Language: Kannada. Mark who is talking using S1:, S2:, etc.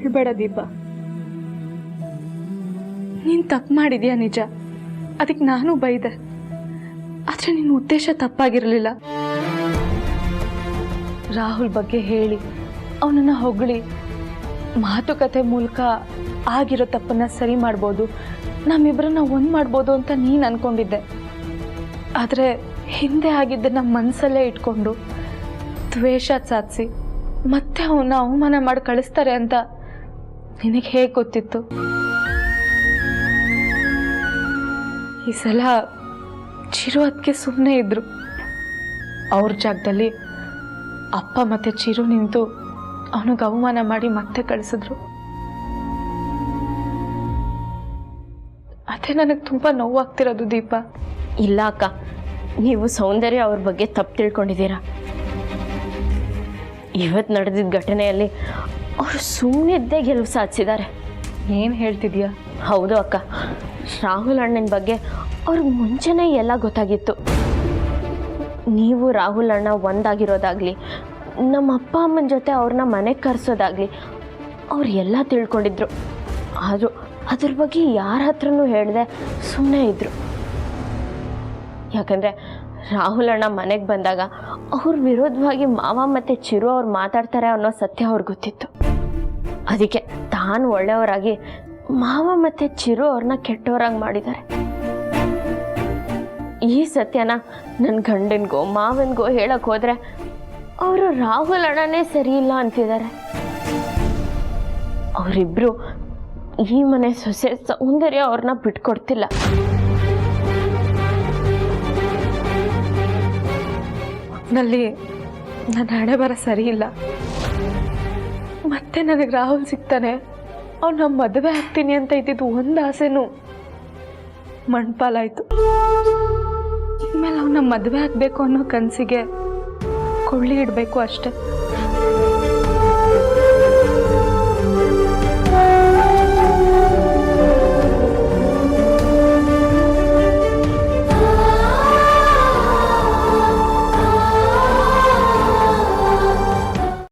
S1: ಬೀಳ್ಬೇಡ ದೀಪ. ನೀನು ತಪ್ಪು ಮಾಡಿದ್ಯಾ ನಿಜ, ಅದಕ್ಕೆ ನಾನು ಬೈದೆ. ಆದರೆ ನಿನ್ನ ಉದ್ದೇಶ ತಪ್ಪಾಗಿರಲಿಲ್ಲ. ರಾಹುಲ್ ಬಗ್ಗೆ ಹೇಳಿ ಅವನನ್ನು ಹೊಗಳಿ ಮಾತುಕತೆ ಮೂಲಕ ಆಗಿರೋ ತಪ್ಪನ್ನು ಸರಿ ಮಾಡ್ಬೋದು, ನಮ್ಮಿಬ್ಬರನ್ನ ಒಂದು ಮಾಡ್ಬೋದು ಅಂತ ನೀನು ಅಂದ್ಕೊಂಡಿದ್ದೆ. ಆದರೆ ಹಿಂದೆ ಆಗಿದ್ದನ್ನು ಮನಸ್ಸಲ್ಲೇ ಇಟ್ಕೊಂಡು ದ್ವೇಷ ಸಾಧಿಸಿ ಮತ್ತೆ ಅವನ್ನ ಅವಮಾನ ಮಾಡಿ ಕಳಿಸ್ತಾರೆ ಅಂತ ನಿನಗೆ ಹೇಗೆ ಗೊತ್ತಿತ್ತು? ಈ ಸಲ ಚಿರು ಅದಕ್ಕೆ ಸುಮ್ಮನೆ ಇದ್ರು. ಅವ್ರ ಜಾಗದಲ್ಲಿ ಅಪ್ಪ ಮತ್ತೆ ಚಿರು ನಿಂತು ಅವನಿಗೆ ಅವಮಾನ ಮಾಡಿ ಮತ್ತೆ ಕಳಿಸಿದ್ರು. ಅದೇ ನನಗೆ ತುಂಬ ನೋವಾಗ್ತಿರೋದು ದೀಪ.
S2: ಇಲ್ಲ ಅಕ್ಕ, ನೀವು ಸೌಂದರ್ಯ ಅವ್ರ ಬಗ್ಗೆ ತಪ್ಪು ತಿಳ್ಕೊಂಡಿದ್ದೀರಾ. ಇವತ್ತು ನಡೆದಿದ್ದ ಘಟನೆಯಲ್ಲಿ ಅವರು ಸುಮ್ಮನಿದ್ದೇ ಗೆಲುವು ಸಾಧಿಸಿದ್ದಾರೆ.
S1: ಏನು ಹೇಳ್ತಿದ್ಯಾ?
S2: ಹೌದು ಅಕ್ಕ, ರಾಹುಲ್ ಅಣ್ಣನ ಬಗ್ಗೆ ಅವ್ರಿಗೆ ಮುಂಚೆನೇ ಎಲ್ಲ ಗೊತ್ತಾಗಿತ್ತು. ನೀವು ರಾಹುಲ್ ಅಣ್ಣ ಒಂದಾಗಿರೋದಾಗಲಿ, ನಮ್ಮ ಅಪ್ಪ ಅಮ್ಮನ ಜೊತೆ ಅವ್ರನ್ನ ಮನೆಗೆ ಕರೆಸೋದಾಗಲಿ ಅವ್ರು ಎಲ್ಲ ತಿಳ್ಕೊಂಡಿದ್ರು. ಆದರೂ ಅದ್ರ ಬಗ್ಗೆ ಯಾರ ಹತ್ರನೂ ಹೇಳಿದೆ ಸುಮ್ಮನೆ ಇದ್ದರು. ಯಾಕಂದರೆ ರಾಹುಲ್ ಅಣ್ಣ ಮನೆಗೆ ಬಂದಾಗ ಅವ್ರ ವಿರೋಧವಾಗಿ ಮಾವ ಮತ್ತು ಚಿರು ಅವ್ರು ಮಾತಾಡ್ತಾರೆ ಅನ್ನೋ ಸತ್ಯ ಅವ್ರಿಗೆ ಗೊತ್ತಿತ್ತು. ಅದಕ್ಕೆ ತಾನು ಒಳ್ಳೆಯವರಾಗಿ ಮಾವ ಮತ್ತು ಚಿರು ಅವ್ರನ್ನ ಕೆಟ್ಟವರಾಗಿ ಮಾಡಿದ್ದಾರೆ. ಈ ಸತ್ಯನ ನನ್ನ ಗಂಡನಿಗೋ ಮಾವನಿಗೋ ಹೇಳಕ್ಕೆ ಹೋದರೆ ಅವರು ರಾಹುಲ್ ಅಣ್ಣನೇ ಸರಿ ಇಲ್ಲ ಅಂತಿದ್ದಾರೆ. ಅವರಿಬ್ಬರು ಈ ಮನೆ ಸೊಸೆ ಸೌಂದರ್ಯ ಅವ್ರನ್ನ ಬಿಟ್ಕೊಡ್ತಿಲ್ಲ.
S1: ನಲ್ಲಿ ನನ್ನ ಹಣೆ ಬರ ಸರಿ ಇಲ್ಲ. ಮತ್ತೆ ನನಗೆ ರಾಹುಲ್ ಸಿಗ್ತಾನೆ, ಅವ್ನ ಮದುವೆ ಆಗ್ತೀನಿ ಅಂತ ಇದ್ದಿದ್ದು ಒಂದು ಆಸೆನೂ ಮಣ್ಪಾಲಾಯಿತು. ಇನ್ಮೇಲೆ ಅವನ ಮದುವೆ ಆಗಬೇಕು ಅನ್ನೋ ಕನಸಿಗೆ ಕೊಳ್ಳಿ ಇಡಬೇಕು ಅಷ್ಟೆ.